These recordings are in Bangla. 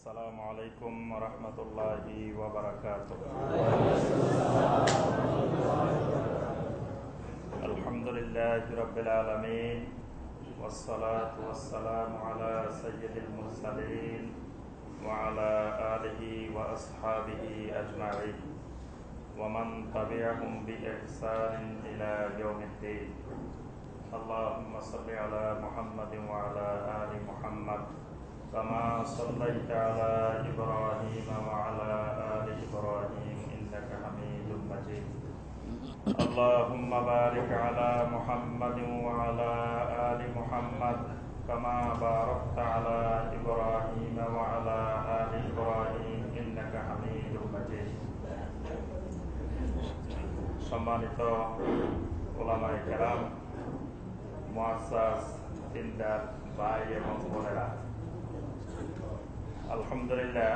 আসসালামু আলাইকুম ওয়া রাহমাতুল্লাহি ওয়া বারাকাতুহু। আলহামদুলিল্লাহি রাব্বিল আলামিন ওয়াসসালাতু ওয়াসসালামু আলা সাইয়্যিদিল মুরসালিন ওয়া আলা আলিহি ওয়া আসহাবিহি আজমাইন ওয়া মান তাবি'আহুম বিইহসানিন ইলা ইয়াউমিদ্দিন। আল্লাহুম্মা সাল্লি আলা মুহাম্মাদিন ওয়া আলা আলি মুহাম্মাদ কামা সাল্লাইতা আলা ইব্রাহিম ওয়া আলা আলি ইব্রাহিম ইন্নাকা হামিদুম মাজিদ। আল্লাহুম্মা বারিক আলা মুহাম্মাদিন ওয়া আলা আলি মুহাম্মাদ কামা বারাকতা আলা ইব্রাহিম ওয়া আলা আলি ইব্রাহিম ইন্নাকা হামিদুম মাজিদ। সম্মানিত উলামায়ে কেরাম, মুআজ্জাজ দিনদার ভাই এবং বোনেরা, আলহামদুলিল্লাহ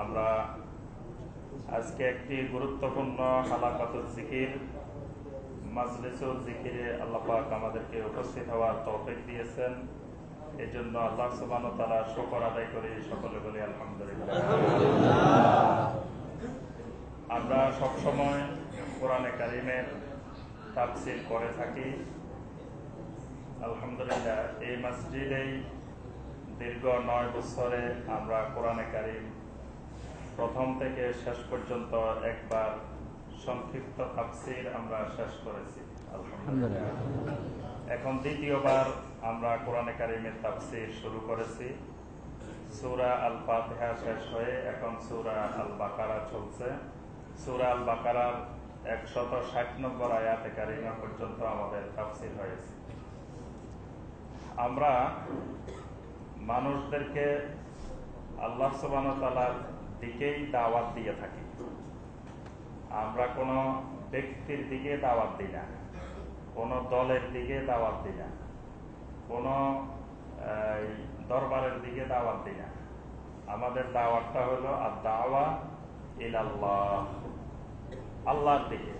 আমরা আজকে একটি গুরুত্বপূর্ণ হালাকাতুল জিকির, মাজলিসুল জিকিরে আল্লাহ পাক আমাদেরকে উপস্থিত হওয়ার তৌফিক দিয়েছেন। এই জন্য আল্লাহ সুবহানাহু ওয়া তাআলার শুকর আদায় করি, সকলে বলি আলহামদুলিল্লাহ। আমরা সবসময় কোরআনে কারিমের তাফসীর করে থাকি। আলহামদুলিল্লাহ এই মসজিদেই দীর্ঘ 9 বছরে আমরা কোরআনে কারিম প্রথম থেকে শেষ পর্যন্ত একবার সংক্ষিপ্ত তাফসীর আমরা শেষ করেছি আলহামদুলিল্লাহ। এখন দ্বিতীয়বার আমরা কোরআনে কারিমের তাফসীর শুরু করেছি। সূরা আল ফাতিহা শেষ হয়ে এখন সূরা আল বাকারা চলছে। সূরা আল বাকারার 160 নম্বর আয়াতে কারিমা পর্যন্ত আমাদের তাফসীর হয়েছে। আমরা মানুষদেরকে আল্লাহ সুবহানাহু ওয়া তাআলার দিকেই দাওয়াত দিয়ে থাকি। আমরা কোনো ব্যক্তির দিকে দাওয়াত দিই না, কোনো দলের দিকে দাওয়াত দিই না, কোনো দরবারের দিকে দাওয়াত দিই না। আমাদের দাওয়াতটা হলো আদ-দাওয়া ইলাল্লাহ, আল্লাহর দিকে।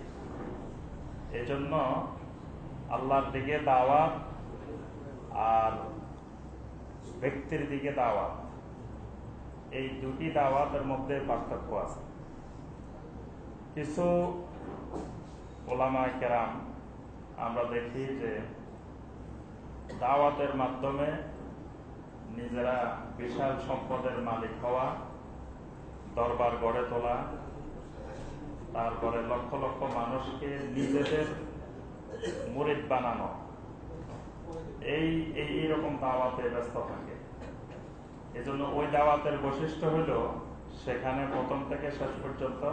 এজন্য আল্লাহর দিকে দাওয়াত আর ব্যক্তির দিকে দাওয়াত, এই দুটি দাওয়াতের মধ্যে পার্থক্য আছে। কিছু উলামায়ে কেরাম আমরা দেখি যে দাওয়াতের মাধ্যমে নিজেরা বিশাল সম্পদের মালিক হওয়া, দরবার গড়ে তোলা, তারপরে লক্ষ লক্ষ মানুষকে নিজেদের মুরিদ বানানো, এইরকম দাওয়াতে ব্যস্ত থাকে। এজন্য ওই দাওয়াতের বৈশিষ্ট্য হলো সেখানে প্রথম থেকে শেষ পর্যন্ত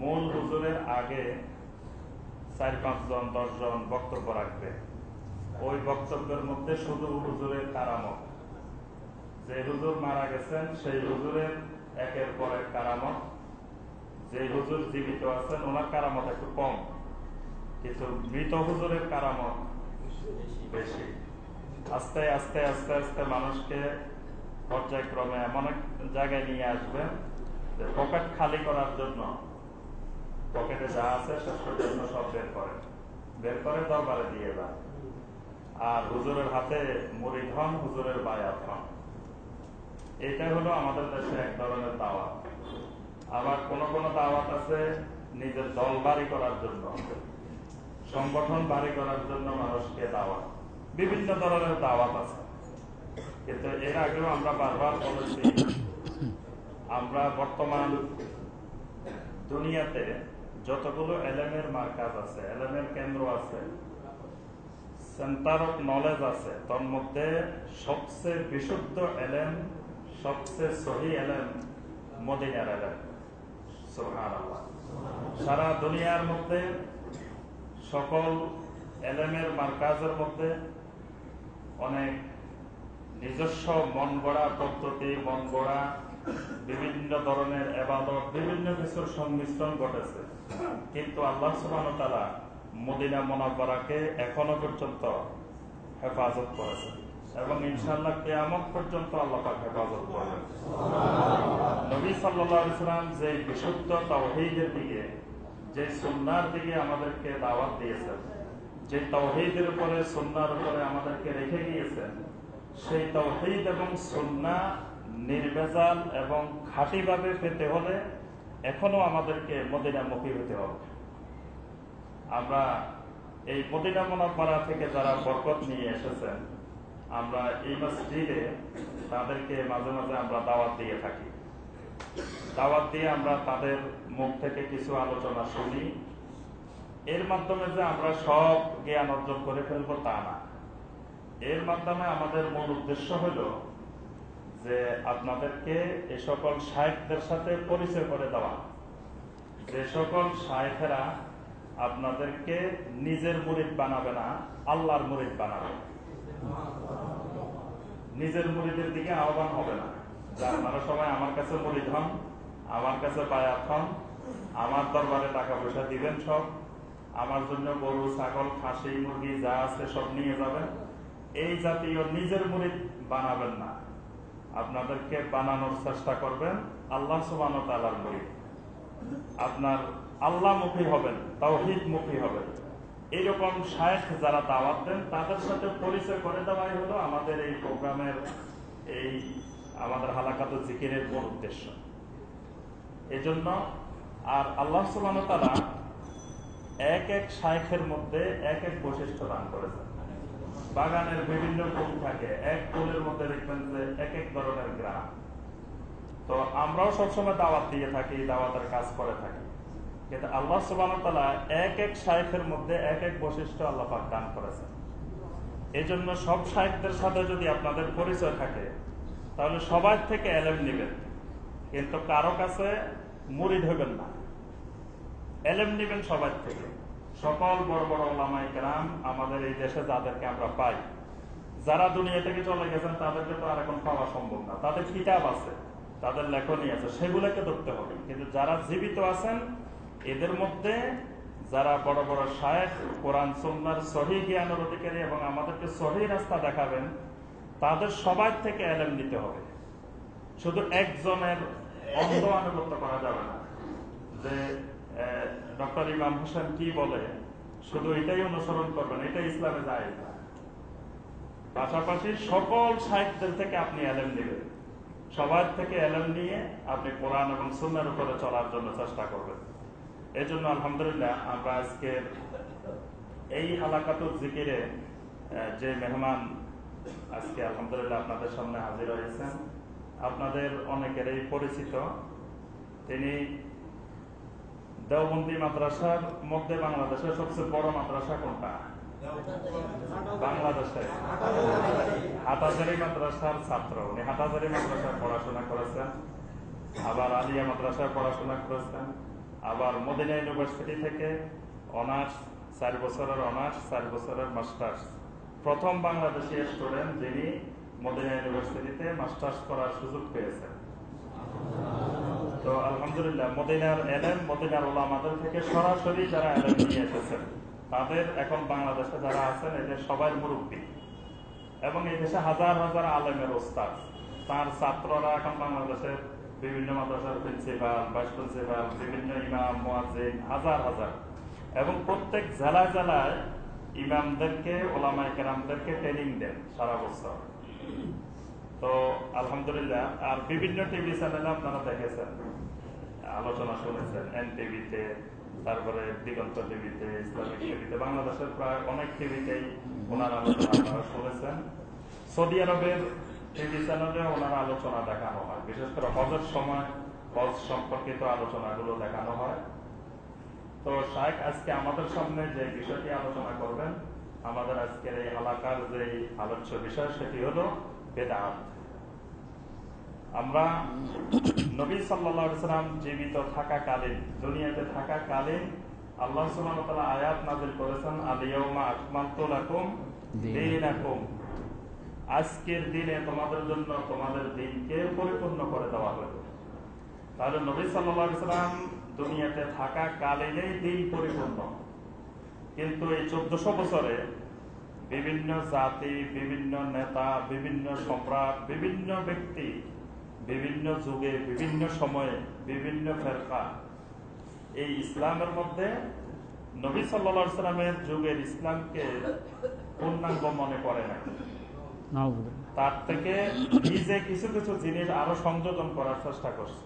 মূল হুজুরের আগে 4-5 জন 10 জন বক্তব্য রাখবে। ওই বক্তব্যের মধ্যে শুধু হুজুরের কারামত, যে হুজুর মারা গেছেন সেই হুজুরের একের পর এক কারামত, যে হুজুর জীবিত আছেন ওনার কারামত একটু কম, কিন্তু মৃত হুজুরের কারামত বেশি। আস্তে আস্তে আস্তে আস্তে মানুষকে পর্যায়ক্রমে এমন এক জায়গায় নিয়ে আসবে যে পকেট খালি করার জন্য পকেটে যা আছে শেষ পর্যন্ত সব বের করে দরবারে দিয়ে দেয়। আর হুজুরের হাতে মুরিদ হন, হুজুরের বায়াত হন। এটাই হলো আমাদের দেশে এক ধরনের দাওয়াত। আবার কোন কোন দাওয়াত আছে নিজের দল বাড়ি করার জন্য, সংগঠন বাড়ি করার জন্য মানুষকে দাওয়াত, বিভিন্ন ধরনের দাওয়াত আছে। কিন্তু এর আগেও আমরা বারবার বলেছি, আমরা বর্তমান দুনিয়াতে যতগুলো এলেমের মার্কাজ আছে, এলেমের কেন্দ্র আছে, সেন্টার অফ নলেজ আছে, তার মধ্যে সবচেয়ে বিশুদ্ধ এলেম, সবচেয়ে সহি এলেম মদিনার এলেম। সুবহানাল্লাহ। সারা দুনিয়ার মধ্যে সকল এলেমের মার্কাজের মধ্যে অনেক নিজস্ব মন গড়া পদ্ধতি, মন গড়া বিভিন্ন ধরনের ইবাদত, বিভিন্ন কিছুর সংমিশ্রণ ঘটেছে। কিন্তু আল্লাহ সুবহানাহু ওয়া তাআলা মদিনা মুনাওয়ারাকে এখনো পর্যন্ত হেফাজত করেছে এবং ইনশাআল্লাহ কিয়ামত পর্যন্ত আল্লাহ পাক হেফাজত করবেন। নবী সাল্লাল্লাহু আলাইহি ওয়াসাল্লাম যে বিশুদ্ধ তাওহীদের দিকে, যে সুন্নাহর দিকে আমাদেরকে দাওয়াত দিয়েছেন, যে তাওহীদের উপরে সুন্নাহর উপরে আমাদেরকে রেখে গিয়েছেন, সেই তাওহীদ এবং সুন্নাহ নির্ভেজাল এবং খাঁটিভাবে পেতে হলে এখনো আমাদেরকে মদিনামুখী হতে হবে। আমরা এই মদিনা মুনাওয়ারা থেকে যারা বরকত নিয়ে এসেছেন, আমরা এই মসজিদে তাদেরকে মাঝে মাঝে আমরা দাওয়াত দিয়ে থাকি। দাওয়াত দিয়ে আমরা তাদের মুখ থেকে কিছু আলোচনা শুনি। এর মাধ্যমে যে আমরা সব জ্ঞান অর্জন করে ফেলবো তা না। এর মাধ্যমে আমাদের মূল উদ্দেশ্য হলো যে আপনাদেরকে এ সকল শায়েখদের সাথে পরিচয় করে দেওয়া, যে সকল শায়েখেরা আপনাদেরকে নিজের মুরিদ বানাবে না, আল্লাহর মুরিদ বানাবে। নিজের মুরিদের দিকে আহ্বান হবে না যে আপনারা সবাই আমার কাছে মুরিদ হন, আমার কাছে বায়াত হন, আমার দরবারে টাকা পয়সা দিবেন, সব আমার জন্য গরু ছাগল খাসি মুরগি যা আছে সব নিয়ে যাবেন। এই জাতীয় নিজের মুরিদ বানাবেন না। আপনাদেরকে বানানোর চেষ্টা করবেন আল্লাহ সুবহানাহু ওয়া তাআলার মুরিদ। আপনার আল্লাহমুখী হবেন, তাওহীদ মুখী হবেন। এইরকম শায়েখ যারা দাওয়াত দেন তাদের সাথে পরিচয় করে দেওয়াই হলো আমাদের এই প্রোগ্রামের, এই আমাদের হালাকাতুল জিকিরের মূল উদ্দেশ্য। এই জন্য আর আল্লাহ সুবহানাহু ওয়া তাআলা এক এক শায়েখের মধ্যে এক এক বৈশিষ্ট্য দান করেছেন। বাগানের বিভিন্ন ফুল থাকে, এক ফুলের মধ্যে দেখবেন যে এক এক ধরনের গ্রাম। তো আমরাও সবসময় দাওয়াত দিয়ে থাকি, দাওয়াতের কাজ করে থাকি, কিন্তু আল্লাহ সুবহানাহু ওয়া তাআলা এক এক শায়েখের মধ্যে এক এক বৈশিষ্ট্য আল্লাহ পাক দান করেছেন। এই জন্য সব শায়েখদের সাথে যদি আপনাদের পরিচয় থাকে তাহলে সবার থেকে এলেম নেবেন, কিন্তু কারো কাছে মুরিদ হবেন না। এলেম নেবেন সবার থেকে। সকল বড় বড় উলামায়ে কেরাম আমাদের এই দেশে যাদেরকে আমরা পাই, যারা দুনিয়া থেকে চলে গেছেন তাদেরকে তো আর এখন পাওয়া সম্ভব না। তাদের কিতাব আছে, তাদের লেখনী আছে, সেগুলোকে ধরতে হবে। কিন্তু যারা জীবিত আছেন এদের মধ্যে যারা বড় বড় শায়েখ, কোরআন সুন্নাহর সহিহ জ্ঞানের অধিকারী এবং আমাদেরকে সহিহ রাস্তা দেখাবেন, তাদের সবার থেকে এলেম নিতে হবে। শুধু একজনের অন্ধ আনুগত্য করা যাবে না যে ডক্টর ইমাম হোসেন কি বলে শুধু এটাই অনুসরণ করবেন, এটা ইসলামে যায় না। পাশাপাশি সকল শায়েখদের থেকে আপনি এলেম নেবেন, সবার থেকে এলেম নিয়ে আপনি কোরআন এবং সুন্নাহর উপরে চলার জন্য চেষ্টা করবেন। এই জন্য আলহামদুলিল্লাহ আমরা আজকে এই হালাকাতুল জিকিরে যে মেহমান আজকে আলহামদুলিল্লাহ আপনাদের সামনে হাজির হয়েছেন, আপনাদের অনেকেরই পরিচিত। তিনি দেওবন্দি মাদ্রাসার মধ্যে বাংলাদেশের সবচেয়ে বড় মাদ্রাসা কোনটা? বাংলাদেশে হাটহাজারী মাদ্রাসার ছাত্র। উনি হাটহাজারী মাদ্রাসায় পড়াশোনা করেছেন, আবার আলিয়া মাদ্রাসায় পড়াশোনা করেছেন, আবার মদিনা ইউনিভার্সিটি থেকে অনার্স 4 বছরের অনার্স, 4 বছরের মাস্টার্স। প্রথম বাংলাদেশি স্টুডেন্ট যিনি মদিনা ইউনিভার্সিটিতে মাস্টার্স করার সুযোগ পেয়েছেন। তো আলহামদুলিল্লাহ মদিনার এলেম, মদিনার উলামাদের থেকে সরাসরি যারা এলেম নিয়ে এসেছেন তাদের এখন বাংলাদেশে যারা আছেন এদের সবাই মুরব্বী, এবং এই দেশে হাজার হাজার আলেমের ওস্তাদ। তার ছাত্ররা এখন বাংলাদেশের বিভিন্ন মাদ্রাসার প্রিন্সিপাল, ভাইস প্রিন্সিপাল, বিভিন্ন ইমাম, মুয়াজ্জিন হাজার হাজার, এবং প্রত্যেক জেলায় জেলায় ইমামদেরকে, ওলামায়ে কেরামদেরকে ট্রেনিং দেন সারা বছর। তো আলহামদুলিল্লাহ আর বিভিন্ন টিভি চ্যানেলে আপনারা দেখেছেন, আলোচনা শুনেছেন, এনটিভিতে, তারপরে দিগন্ত টিভিতে, ইসলামিক টিভিতে, বাংলাদেশের প্রায় অনেক টিভিতেই ওনার আলোচনা আপনারা শুনেছেন। সৌদি আরবের টিভি চ্যানেলে ওনার আলোচনা দেখানো হয়, বিশেষ করে হজের সময় হজ সম্পর্কিত আলোচনাগুলো দেখানো হয়। তো শায়েখ আজকে আমাদের সামনে যে বিষয়টি আলোচনা করবেন, আমাদের আজকের এই এলাকার যে আলোচ্য বিষয় সেটি হলো বেদাত। আমরা নবী সাল্লাল্লাহু আলাইহি ওয়াসাল্লাম জীবিত থাকাকালীন, দুনিয়াতে থাকাকালীন আল্লাহ সুবহানাহু ওয়া তাআলা আয়াত নাযিল করেছেন, আল ইয়াউমা আকমালতু লাকুম দীনাকুম, আজকের দিনে তোমাদের জন্য তোমাদের দিনকে পরিপূর্ণ করে দেওয়া হলো। তাহলে নবী সাল্লাল্লাহু আলাইহি ওয়াসাল্লাম দুনিয়াতে থাকাকালীনই দিন পরিপূর্ণ। কিন্তু এই 1400 বছরে বিভিন্ন জাতি, বিভিন্ন নেতা, বিভিন্ন সম্রাট, বিভিন্ন ব্যক্তি, বিভিন্ন যুগে, বিভিন্ন সময়ে, বিভিন্ন ফেরকা এই ইসলামের মধ্যে নবী সাল্লাল্লাহু আলাইহি ওয়াসাল্লামের যুগের ইসলামকে পূর্ণাঙ্গ মনে করে না। তার থেকে নিজে কিছু কিছু জিনিস আরো সংযোজন করার চেষ্টা করছে।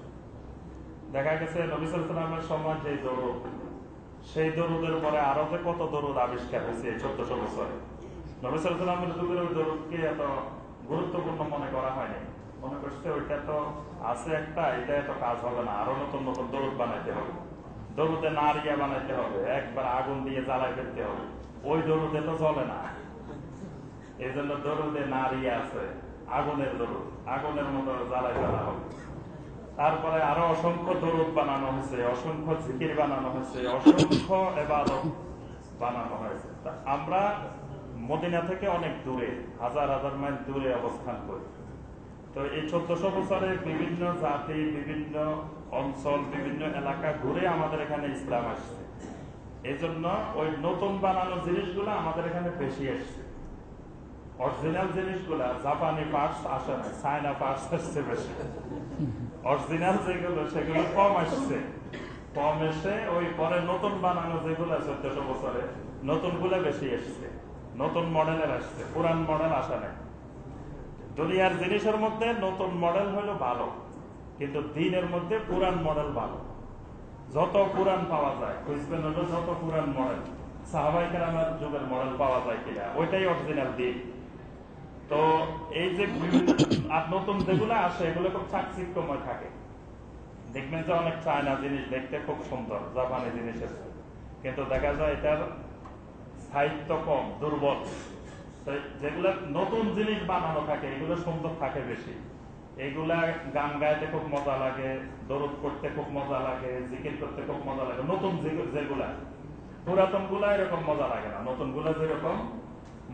দেখা গেছে নবী সাল্লাল্লাহু আলাইহি ওয়াসাল্লামের সময় যে দরুদ, সেই দরুদের পরে আরো যে কত দরুদ আবিষ্কার হয়েছে 1400 বছরে। নবী সাল্লাল্লাহু আলাইহি ওয়াসাল্লামের যুগের ওই দরুদকে এত গুরুত্বপূর্ণ মনে করা হয়নি। মনে করছে ওইটা তো আছে একটা, এটা এত কাজ হবে না, আরো নতুন নতুন দরুদ বানাইতে হবে, দরুদে নারিয়া বানাইতে হবে, একবার আগুন দিয়ে জ্বালাই ফেলতে হবে, ওই দরুদে তো চলে না। এই জন্য দরুদে নারিয়া আছে, আগুনের দরুদ, আগুনের মতো জ্বালাই ফেলা হবে। তারপরে আরো অসংখ্য দরুদ বানানো হয়েছে, অসংখ্য জিকির বানানো হয়েছে, অসংখ্য ইবাদত বানানো হয়েছে। আমরা মদিনা থেকে অনেক দূরে, হাজার হাজার মাইল দূরে অবস্থান করি। তো এই 1400 বছরে বিভিন্ন জাতি, বিভিন্ন অঞ্চল, বিভিন্ন এলাকা ঘুরে আমাদের এখানে ইসলাম আসছে। এই জন্য ওই নতুন বানানো জিনিসগুলো আমাদের এখানে বেশি আসছে। অরিজিনাল জিনিসগুলা জাপানি পার্টস আসে না, চায়না পার্টস আসছে বেশি। অরিজিনাল যেগুলো সেগুলো কম আসছে, কম এসে ওই পরে নতুন বানানো যেগুলো 1400 বছরে নতুন গুলা বেশি এসছে, নতুন মডেলের আসছে, পুরান মডেল আসে না। দুনিয়ার জিনিসের মধ্যে নতুন মডেল হলো ভালো, কিন্তু দিনের মধ্যে পুরান মডেল ভালো। যত পুরান পাওয়া যায় খুঁজবেন হলো যত পুরান মডেল, সাহাবায়ে কেরামের যুগের মডেল পাওয়া যায় কিনা, ওইটাই অরিজিনাল দিন। তো এই যে আর নতুন যেগুলো আসে এগুলো খুব চাকচিক্যময় থাকে। দেখবেন যে অনেক চায়না জিনিস দেখতে খুব সুন্দর, জাপানি জিনিস আছে, কিন্তু দেখা যায় এটার স্থায়িত্ব কম, দুর্বল। যেগুলো নতুন জিনিস বানানো থাকে এগুলো সুন্দর থাকে বেশি। এগুলা গান গাইতে খুব মজা লাগে, দরুদ করতে খুব মজা লাগে, জিকির করতে খুব মজা লাগে। নতুন যেগুলা, পুরাতন গুলা এরকম মজা লাগে না, নতুন গুলা যেরকম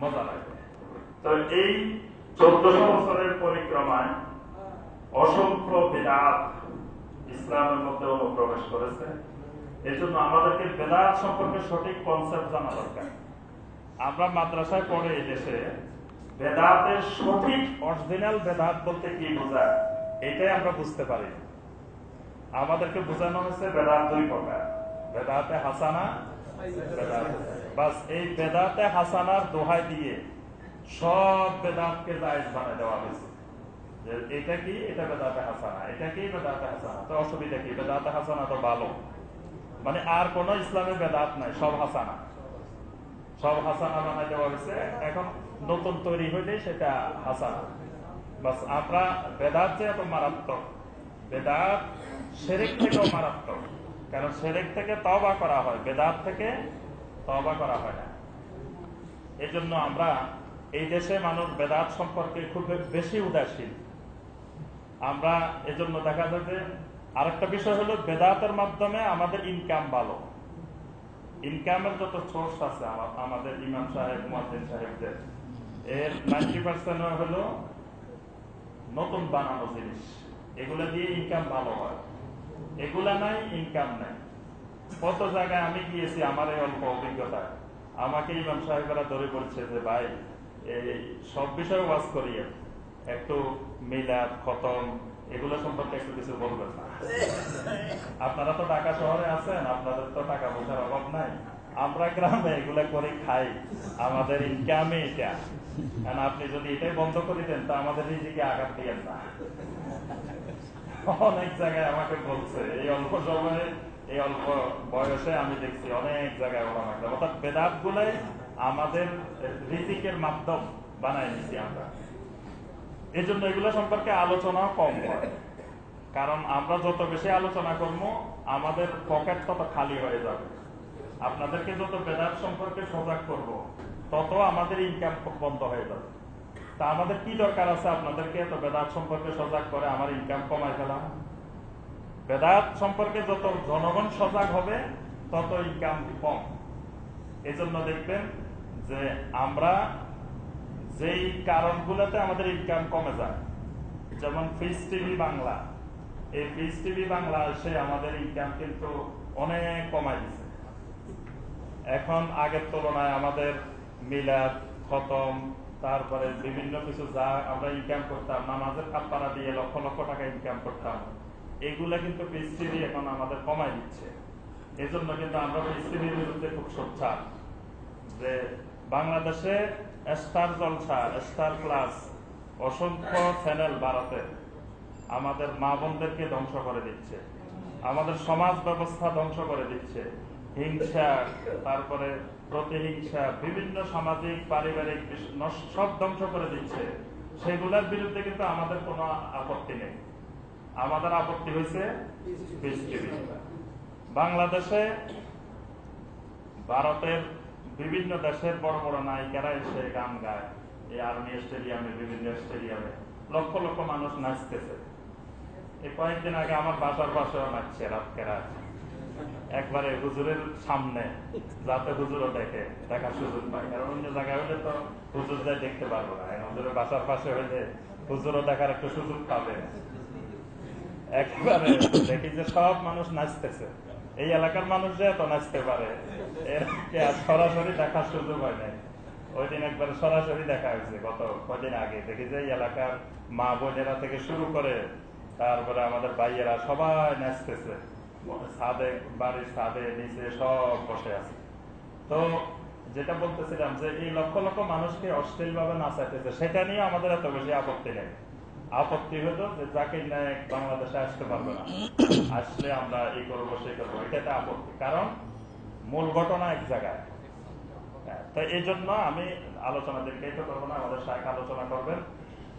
মজা লাগে। তো এই 1400 বছরের পরিক্রমায় অসংখ্য বিদআত ইসলামের মধ্যে অনুপ্রবেশ করেছে। এই জন্য আমাদেরকে বেদাত সম্পর্কে সঠিক কনসেপ্ট জানা দরকার। আমরা মাদ্রাসায় পড়ে এই দেশে বেদাতের সঠিক অরিজিনাল বেদাত বলতে কি বোঝায় এটাই আমরা বুঝতে পারি। আমাদেরকে বোঝানো হয়েছে বেদাত দুই প্রকার, বেদাতে হাসানা, বাস এই বেদাতে হাসানার দোহাই দিয়ে সব বেদাতকে জায়েজ বানায় দেওয়া হয়েছে। যে এটা কি, এটা বেদাতে হাসানা, এটা কি বেদাতে হাসানা, তো অসুবিধা কি, বেদাতে হাসানা তো ভালো, মানে আর কোন ইসলামে বেদাত নাই, সব হাসানা, সব হাসানা বানায় দেওয়া হয়েছে। এখন নতুন তৈরি হইলে সেটা হাসানা। বাস আমরা বেদাত যে এত মারাত্মক, বেদাত শিরক থেকেও মারাত্মক, কারণ শিরক থেকে তওবা করা হয়, বেদাত থেকে তওবা করা হয় না। এই জন্য আমরা এই দেশে মানুষ বেদাত সম্পর্কে খুব বেশি উদাসীন। আমরা এজন্য দেখা যায় যে আরেকটা বিষয় হলো বেদাতের মাধ্যমে আমাদের ইনকাম ভালো। ইনকামের যত সোর্স আছে আমাদের ইমাম সাহেব, মুয়াজ্জিন সাহেবদের, এর 90% হলো নতুন বানানো জিনিস, এগুলা দিয়ে ইনকাম ভালো হয়। এগুলা নাই, ইনকাম নাই। কত জায়গায় আমি গিয়েছি আমার এই অল্প অভিজ্ঞতা, আমাকে ইমাম সাহেবরা ধরে বলছে যে ভাই এই সব বিষয়ে ওয়াজ করিয়ে একটু মিলাদ, খতম এগুলো সম্পর্কে একটু কিছু বলবেন না। আপনারা তো ঢাকা শহরে আছেন, আপনাদের তো টাকা পয়সার অভাব নাই, আমরা গ্রামে এগুলা করে খাই, আমাদের ইনকামে এটা। কারণ আপনি যদি এটাই বন্ধ করে দেন তা আমাদের নিজেকে আঘাত দিয়েন না। অনেক জায়গায় আমাকে বলছে এই অল্প সময়ে, এই অল্প বয়সে আমি দেখছি অনেক জায়গায় ওলামা কেরাম, অর্থাৎ বেদাত গুলাই আমাদের রিজিকের মাধ্যম বানায় নিছি আমরা। এই জন্য এগুলো সম্পর্কে আলোচনা কম হয়, কারণ আমরা যত বেশি আলোচনা করবো আমাদের পকেট তত খালি হয়ে যাবে। আপনাদেরকে যত বেদাত সম্পর্কে সজাগ করব তত আমাদের ইনকাম বন্ধ হয়ে যাবে। তা আমাদের কি দরকার আছে আপনাদেরকে এত বেদাত সম্পর্কে সজাগ করে আমার ইনকাম কমাই ফেলা? বেদাত সম্পর্কে যত জনগণ সজাগ হবে তত ইনকাম কম। এই জন্য দেখবেন যে আমরা যেই কারণগুলোতে আমাদের ইনকাম কমে যায়, যেমন পিস টিভি বাংলা, এই পিস টিভি বাংলা এসে আমাদের ইনকাম কিন্তু অনেক কমাই দিচ্ছে। এখন আগের তুলনায় আমাদের মিলাদ, খতম, তারপরে বিভিন্ন কিছু যা আমরা ইনকাম করতাম, নামাজের কাফারা দিয়ে লক্ষ লক্ষ টাকা ইনকাম করতাম, এগুলা কিন্তু পিস টিভি এখন আমাদের কমাই দিচ্ছে। এই জন্য কিন্তু আমরা পিস টিভির বিরুদ্ধে খুব সোচ্চার যে বাংলাদেশে স্টার জলসা, স্টার প্লাস, অসংখ্য চ্যানেল ভারতে আমাদের মা বোনদেরকে ধ্বংস করে দিচ্ছে, আমাদের সমাজ ব্যবস্থা ধ্বংস করে দিচ্ছে। হিংসা, তারপরে প্রতিহিংসা, বিভিন্ন সামাজিক পারিবারিক সব ধ্বংস করে দিচ্ছে। সেগুলোর বিরুদ্ধে কিন্তু আমাদের কোনো আপত্তি নেই। আমাদের আপত্তি হয়েছে পিস টিভি। বাংলাদেশে ভারতের বিভিন্ন দেশের বড় বড় নায়িকারা এসে গান গায়, এই আর্মি স্টেডিয়ামে, বিভিন্ন স্টেডিয়ামে লক্ষ লক্ষ মানুষ নাচতেছে। এই কয়েকদিন আগে আমার বাসার পাশেও নাচছে রাতকেরা, একবারে হুজুরের সামনে, যাতে হুজুরও দেখার সুযোগ পায়। কারণ অন্য জায়গায় হলে তো হুজুর যাই দেখতে পারবো না, হুজুরের বাসার পাশে হইলে হুজুরও দেখার একটা সুযোগ পাবে। একবারে দেখি যে সব মানুষ নাচতেছে, এই এলাকার মানুষ যে এত নাচতে পারে সরাসরি দেখার সুযোগ হয় নাই। ওই দিন একবার সরাসরি দেখা হয়েছে গত কদিন আগে। দেখি যে এই এলাকার মা বোনেরা থেকে শুরু করে তারপরে আমাদের ভাইয়েরা সবাই নাচতেছে, ছাদে, বাড়ির ছাদে, নিচে সব বসে আছে। তো যেটা বলতেছিলাম যে এই লক্ষ লক্ষ মানুষকে অশ্লীল ভাবে নাচাইতেছে, সেটা নিয়ে আমাদের এত বেশি আপত্তি নেই। আপত্তি হলো যে জাকির নায়েক বাংলাদেশে আসতে পারবে না, আসলে আমরা এই করবো সেই করবো, এটা আপত্তি। কারণ মূল ঘটনা এক জায়গায়। তো এই জন্য আমি আলোচনা দীর্ঘায়িত করবো না, আমাদের শায়েখ আলোচনা করবেন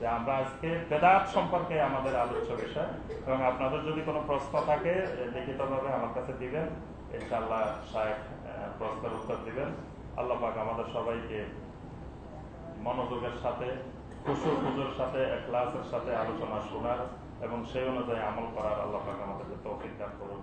যে আমরা আজকে বেদাত সম্পর্কে আমাদের আলোচ্য বিষয়, এবং আপনাদের যদি কোনো প্রশ্ন থাকে লিখিতভাবে আমার কাছে দিবেন, ইনশাআল্লাহ শায়েখ প্রশ্নের উত্তর দিবেন। আল্লাহ পাক আমাদের সবাইকে মনোযোগের সাথে, খুশুর খুজুর সাথে, ইখলাসের সাথে আলোচনা শোনার এবং সেই অনুযায়ী আমল করার আল্লাহ পাক আমাদেরকে তৌফিক দান করুন।